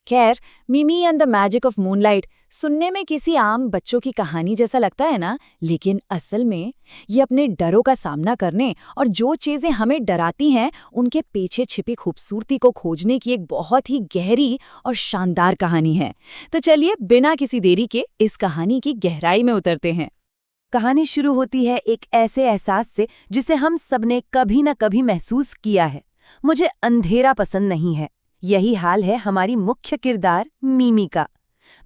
खैर, मिमी and the magic of moonlight सुनने में किसी आम बच्चों की कहानी जैसा लगता है ना, लेकिन असल में ये अपने डरों का सामना करने और जो चीजें हमें डराती हैं उनके पीछे छिपी खूबसूरती को खोजने की एक बहुत ही गहरी और शानदार कहानी है। तो चलिए बिना किसी देरी के इस कहानी की गहराई में उतरते हैं। कहानी शुरू होती है एक ऐसे एहसास से जिसे हम सबने कभी न कभी महसूस किया है। मुझे अंधेरा पसंद नहीं है। यही हाल है हमारी मुख्य किरदार मिमी का।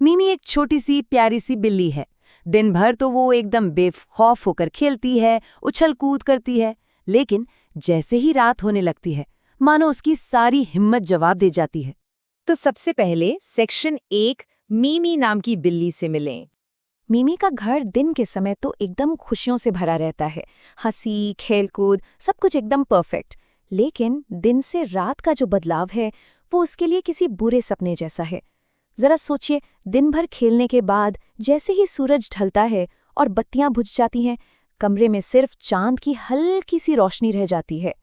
मिमी एक छोटी सी प्यारी सी बिल्ली है। दिन भर तो वो एकदम बेखौफ होकर खेलती है, उछल कूद करती है, लेकिन जैसे ही रात होने लगती है मानो उसकी सारी हिम्मत जवाब दे जाती है। तो सबसे पहले सेक्शन 1 मिमी नाम की बिल्ली से मिलें। मिमी का घर दिन के समय तो एकदम खुशियों से भरा रहता है। हंसी, खेलकूद, सब कुछ एकदम परफेक्ट। लेकिन दिन से रात का जो बदलाव है वो उसके लिए किसी बुरे सपने जैसा है। जरा सोचिए, दिन भर खेलने के बाद जैसे ही सूरज ढलता है और बत्तियां बुझ जाती हैं, कमरे में सिर्फ चांद की हल्की सी रोशनी रह जाती है।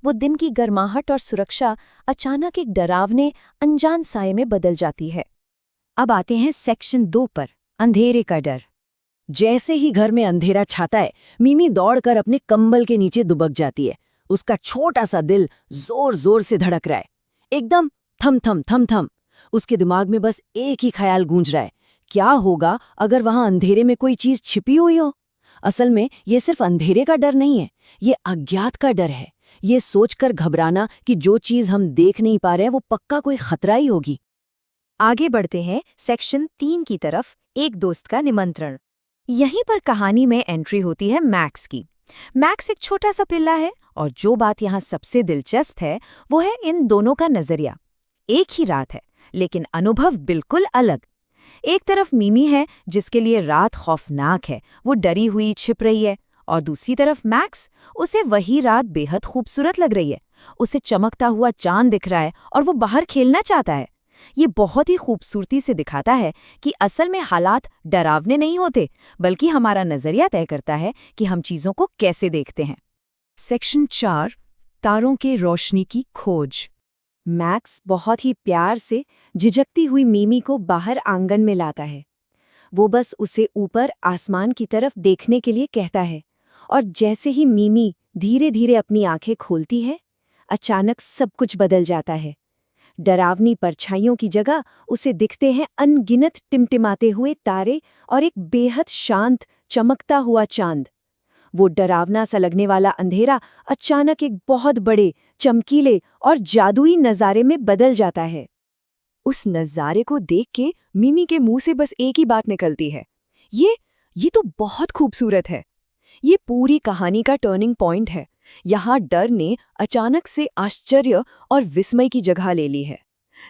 वो दिन की गर्माहट और सुरक्षा अचानक एक डरावने अनजान साये में बदल जाती है। अब आते हैं सेक्शन 2 पर, अंधेरे का डर। जैसे ही घर में अंधेरा छाता है, मिमी दौड़कर अपने कंबल के नीचे दुबक जाती है। उसका छोटा सा दिल जोर जोर से धड़क रहा है, एकदम थम थम थम थम। उसके दिमाग में बस एक ही ख्याल गूंज रहा है, क्या होगा अगर वहां अंधेरे में कोई चीज छिपी हुई हो। असल में ये सिर्फ अंधेरे का डर नहीं है, ये अज्ञात का डर है। ये सोचकर घबराना कि जो चीज हम देख नहीं पा रहे हैं वो पक्का कोई खतरा ही होगी। आगे बढ़ते हैं सेक्शन 3 की तरफ, एक दोस्त का निमंत्रण। यहीं पर कहानी में एंट्री होती है मैक्स की। मैक्स एक छोटा सा पिल्ला है और जो बात यहाँ सबसे दिलचस्प है वो है इन दोनों का नजरिया। एक ही रात है लेकिन अनुभव बिल्कुल अलग। एक तरफ मिमी है जिसके लिए रात खौफनाक है, वो डरी हुई छिप रही है, और दूसरी तरफ मैक्स, उसे वही रात बेहद खूबसूरत लग रही है। उसे चमकता हुआ चांद दिख रहा है और वो बाहर खेलना चाहता है। ये बहुत ही खूबसूरती से दिखाता है कि असल में हालात डरावने नहीं होते, बल्कि हमारा नजरिया तय करता है कि हम चीजों को कैसे देखते हैं। सेक्शन 4, तारों के रोशनी की खोज। मैक्स बहुत ही प्यार से झिझकती हुई मिमी को बाहर आंगन में लाता है। वो बस उसे ऊपर आसमान की तरफ देखने के लिए कहता है, और जैसे ही मिमी धीरे धीरे अपनी आंखें खोलती है, अचानक सब कुछ बदल जाता है। डरावनी परछाइयों की जगह उसे दिखते हैं अनगिनत टिमटिमाते हुए तारे और एक बेहद शांत चमकता हुआ चांद। वो डरावना सा लगने वाला अंधेरा अचानक एक बहुत बड़े, चमकीले और जादुई नज़ारे में बदल जाता है। उस नज़ारे को देख के मिमी के मुंह से बस एक ही बात निकलती है, ये तो बहुत खूबसूरत है। ये पूरी कहानी का टर्निंग पॉइंट है। यहाँ डर ने अचानक से आश्चर्य और विस्मय की जगह ले ली है।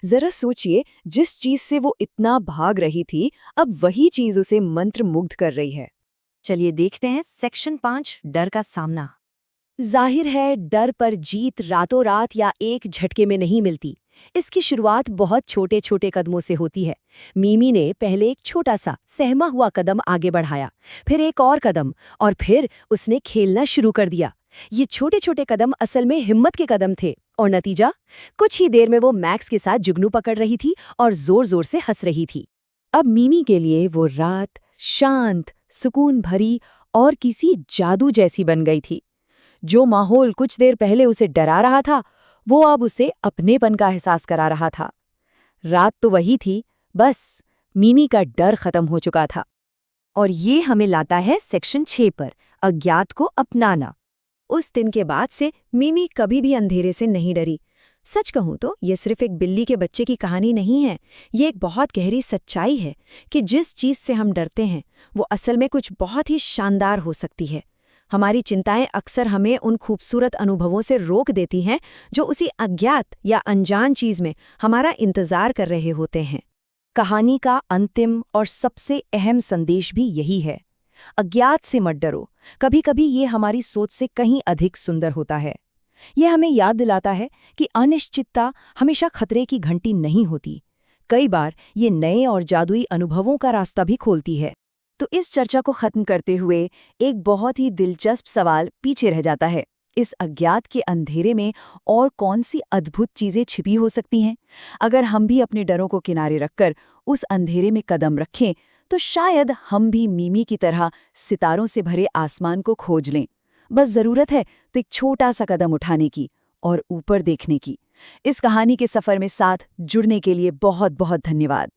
जरा सोचिए, जिस चीज से वो इतना भाग रही थी, अब वही चीज उसे मंत्रमुग्ध कर रही है। चलिए देखते हैं सेक्शन 5, डर का सामना। जाहिर है डर पर जीत रातों रात या एक झटके में नहीं मिलती। इसकी शुरुआत बहुत छोटे छोटे कदमों से होती है। मिमी ने पहले एक छोटा सा सहमा हुआ कदम आगे बढ़ाया, फिर एक और कदम, और फिर उसने खेलना शुरू कर दिया। ये छोटे छोटे कदम असल में हिम्मत के कदम थे, और नतीजा, कुछ ही देर में वो मैक्स के साथ जुगनू पकड़ रही थी और जोर जोर से हंस रही थी। अब मिमी के लिए वो रात शांत, सुकून भरी और किसी जादू जैसी बन गई थी। जो माहौल कुछ देर पहले उसे डरा रहा था, वो अब उसे अपनेपन का एहसास करा रहा था। रात तो वही थी, बस मिमी का डर खत्म हो चुका था। और ये हमें लाता है सेक्शन 6 पर, अज्ञात को अपनाना। उस दिन के बाद से मिमी कभी भी अंधेरे से नहीं डरी। सच कहूं तो ये सिर्फ एक बिल्ली के बच्चे की कहानी नहीं है, ये एक बहुत गहरी सच्चाई है कि जिस चीज से हम डरते हैं वो असल में कुछ बहुत ही शानदार हो सकती है। हमारी चिंताएं अक्सर हमें उन खूबसूरत अनुभवों से रोक देती हैं जो उसी अज्ञात या अनजान चीज में हमारा इंतजार कर रहे होते हैं। कहानी का अंतिम और सबसे अहम संदेश भी यही है, अज्ञात से मत डरो। कभी कभी ये हमारी सोच से कहीं अधिक सुंदर होता है। यह हमें याद दिलाता है कि अनिश्चितता हमेशा खतरे की घंटी नहीं होती। कई बार ये नए और जादुई अनुभवों का रास्ता भी खोलती है। तो इस चर्चा को खत्म करते हुए एक बहुत ही दिलचस्प सवाल पीछे रह जाता है, इस अज्ञात के अंधेरे में और कौन सी अद्भुत चीजें छिपी हो सकती हैं? अगर हम भी अपने डरों को किनारे रखकर उस अंधेरे में कदम रखें, तो शायद हम भी मिमी की तरह सितारों से भरे आसमान को खोज लें। बस जरूरत है तो एक छोटा सा कदम उठाने की और ऊपर देखने की। इस कहानी के सफर में साथ जुड़ने के लिए बहुत बहुत धन्यवाद।